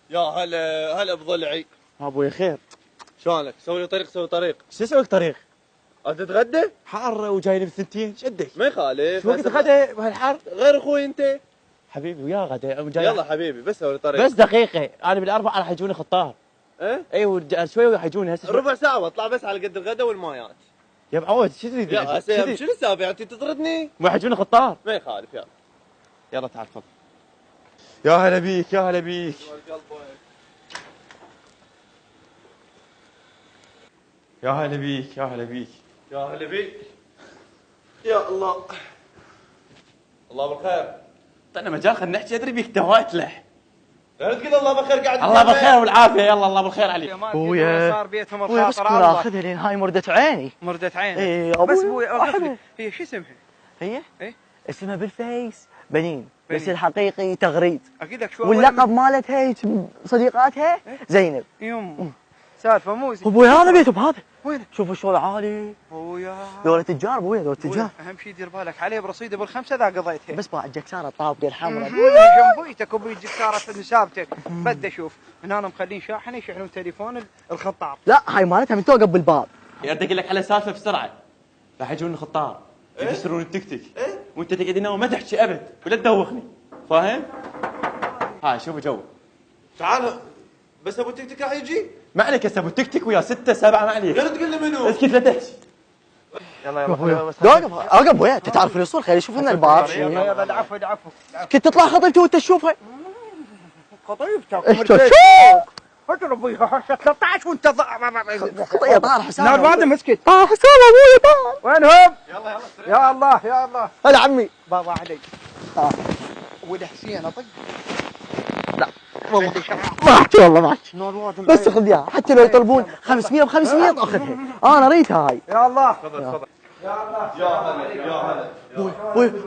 يا هلا بضلعي. ابوي خير. شلونك؟ سوي طريق. شو اسوي طريق؟ انت تتغدى؟ حار وجايين بثنتين شدك. ما يخالف. شو وقت غدا بهالحر؟ غير اخوي انت. حبيبي ويا غدا يلا حبيبي بس سوي طريق. بس دقيقة، انا بالاربعة راح يجوني خطار. ايه؟ اي شوي راح يجوني هسه ربع ساعة واطلع بس على قد الغدا والمايات. يا معود شو تريد؟ يا هسه شنو السالفة؟ انت تطردني؟ راح يجوني خطار. ما يخالف يلا. يلا تعال تفضل. يا هلا بيك يا هلا بيك. يا هلا بيك يا هلا بيك. يا هلا بيك. يا الله. الله بالخير. طلعنا مجال خلينا نحكي ادري بيك دوات له. لا تقول الله بالخير قاعد. الله بالخير والعافية يلا الله بالخير عليك. ابويا صار بيتهم الخاطر على الله. اخذها لين هاي مردة عيني. مردة عيني. اي بس ابوي هي شو اسمها؟ هي؟ ايه؟ اسمها بالفيس بنين. بس بنين. الحقيقي تغريد. اكيد لك شو واللقب مالتها هيك صديقاتها زينب. يوم سالفه مو زين. ابوي هذا بيتهم هذا. وينه؟ شوف شلون عالي. ابويا دولة تجار ابويا دولة تجار. اهم شيء دير بالك عليه برصيده بالخمسه ذا قضيتها. بس باع الجكسارة الطابقة الحمراء. جنبيتك ابوي الجكساره نسابتك. بدا اشوف هنا مخلين شاحنه يشحنون تليفون الخطاب. لا هاي مالتها من توقف بالباب. يا اقول لك على سالفة بسرعة. راح يجوني خطار. يكسرون التيك تيك. وانت تقعد هنا وما تحكي ابد ولا تدوخني. فاهم؟ هاي شوف جو. تعال بس ابو تيك راح يجي. ما عليك هسه ابو تيك تيك ويا 6 7 ما عليك. لا تقول لي منو. اسكت لا تحكي. يلا اوقف اوقف ابويا انت تعرف الوصول خلي يشوف لنا الباب. يلا العفو العفو. كنت تطلع خطيبتي وانت تشوفها. خطيبتك شوف فكر ابوي 13 وانت خطيه طار حسام. لا بعد مسكت. طار حسام ابويا طار. وينهم؟ يلا يا الله يا الله. هلا عمي. بابا علي. ولد حسين اطق. لا والله ما احكي والله ما احكي. نور بس خذ اياها حتى لو يطلبون 500 ب 500 اخذها. انا اريدها هاي. يا الله. تفضل. يا هلا.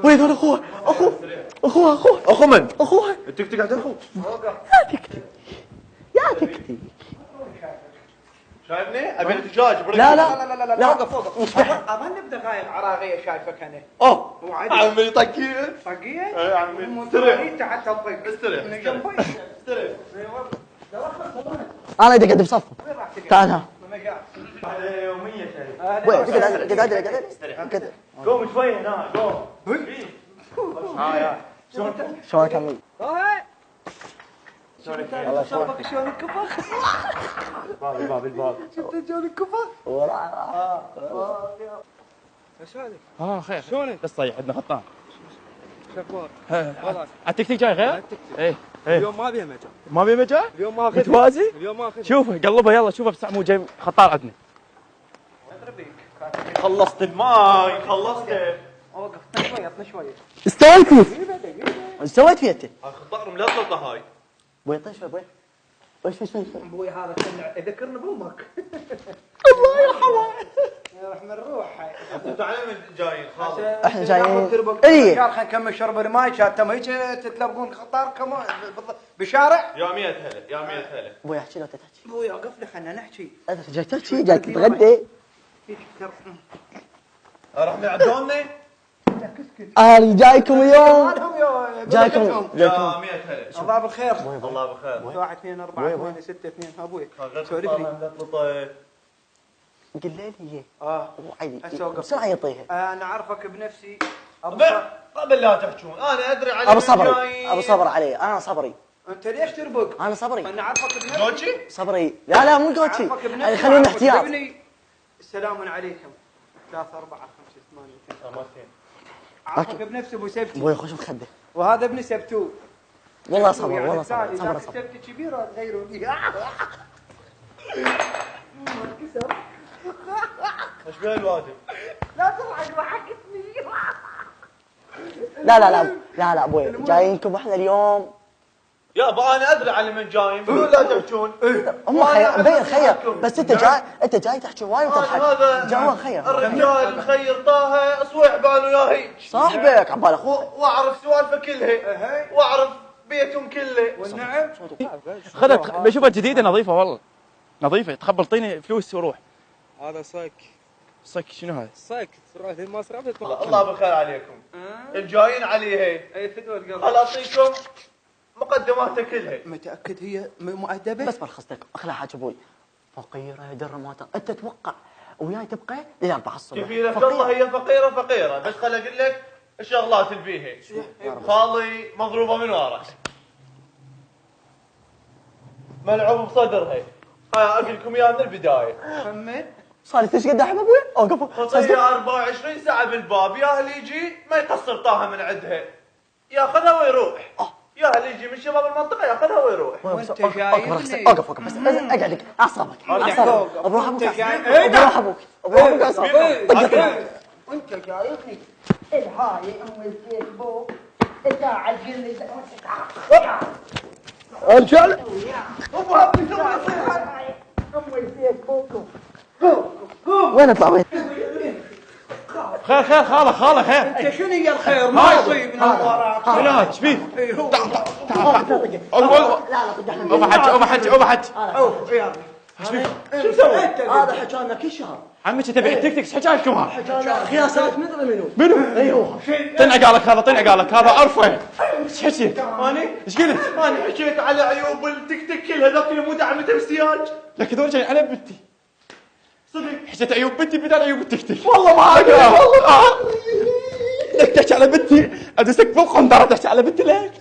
وين هذا اخوها اخو من؟ اخوها التيك تيك عند اخوك. يا تكتي شايفني؟ ابي دجاج. لا وقف اظن بدقائق عراقيه شايفك انا. اوه مو عادي. عمي طقيه. طقيه؟ اي عمي استريح حتى الطق. استريح. من جنبي. استريح. انا ادق بصفه. وين راح تقعد؟ تعال ها هذا يوميه شايف. وين قدر قوم شوي هنا قوم. يا شلونك عمي؟ الله شلونك شلون الكفخ؟ الباب. شفت شلون الكفخ؟ ايش هذا؟ خير شلونك؟ بس صيح عندنا خطار. شكور. على التيك تيك جاي غير؟ ايه اليوم ما بيها مجال. ما بي مجال؟ اليوم ما اخذ. متوازي؟ اليوم ما اخذ. شوفه قلبها يلا شوفه بس مو جاي خطار عندنا. خلصت الماي خلصت. اوقف اطني شويه. استويت فيه ايش سويت فيه انت؟ خطار ملططه هاي. بوي طيش بوي وش ابوي هذا يذكرنا بامك. الله يرحمه. يا رحمة الروح. انتوا على من جايين خالص؟ احنا جايين اي خلينا نكمل شرب الماي كانتم هيك تتلبقون خطار كمان بشارع. يا 100 هلا يا 100 هلا. ابوي احكي لو تحكي. ابوي وقف لي خلينا نحكي. انت جاي تحكي جاي تتغدى. راح نعدونا. انا جايكم اليوم جايكم يا 100 هلا. الله بالخير. الله بالخير. 1 2 4 8 6 2 ابوي. سولف لي. قل لي عادي. بسرعه يعطيها. انا اعرفك بنفسي. قبل لا تحجون انا ادري على ابو صبر علي انا صبري. انت ليش تربق؟ انا صبري. انا اعرفك بنفسي. دوتشي؟ صبري لا مو دوتشي. خلينا احتياط. السلام عليكم. 3 4 5 8 اعرفك بنفسي ابو سبتي. ابوي خوش مخده. وهذا ابن سبتو. والله صبر والله صبر. سبتي كبيره تغيروا لي. ايش بها الواجب؟ لا تضحك ضحكتني. لا ابوي جايينكم احنا اليوم. يابا انا ادري على من جايين بدون لا تحجون. هم مبين خير بس انت جاي تحكي وايد وتضحك. جوا خير. الرجال مخير طه صويح بال ويا هيك. صاحبك عبال اخوه. واعرف سوالفه كلها واعرف بيتهم كله. والنعم. خذت بشوفها جديده نظيفه والله. نظيفه تقبل طيني فلوس وروح. هذا صك. صك شنو هذا؟ صك تروح ما صرفت. الله بالخير عليكم. الجايين عليه اي فدوه القلب. هل اعطيكم مقدماته كلها. متاكد هي مؤدبه؟ بس برخصتك اخلع حاج ابوي. فقيره يا در ما انت تتوقع وياي تبقى الى 4 الصبح. كفي لك الله هي فقيره فقيره، بس خل اقول لك الشغلات اللي بيها. خالي مضروبه من ورا، ملعوب بصدرها. هاي اقول لكم اياها من البدايه. كمل. صار ايش قد احب ابوي؟ اوقف. خطيه 24 ساعه بالباب، يا اللي يجي ما يقصر طاها من عندها، ياخذها ويروح. يا اللي يجي من شباب المنطقه ياخذها ويروح. وانت اوقف جايبني. اوقف بس اقعدك اعصابك بروح ابوك وانت جاي- بروح ابوك اعصابك. وانت جايبني الهاي ام الفيسبوك قاعد تقول لي رجال ام الفيسبوك وين اطلع وين؟ خير خير خاله خير. انت شنو يا الخير ما يصيبنا وراك؟ شنو ايش فيك؟ ابا حج اوف يا شو مسوي؟ هذا حكانا كل شهر عمك تبع التيك توك ايش حكاكم هذا؟ حكانا خياسات مدري منو؟ ايوه طلع قالك هذا عرفه. ايش حكيت؟ ايش قلت؟ انا حكيت على عيوب التيك توك كلها، ذاك اللي مو دعمته بسياج. لك هذول جايين على بنتي. صدق حكيت عيوب بنتي بدل عيوب التيك توك. والله ما أدري، والله. لك تحكي على بنتي ادسك بالقنطره تحكي على بنتي ليك.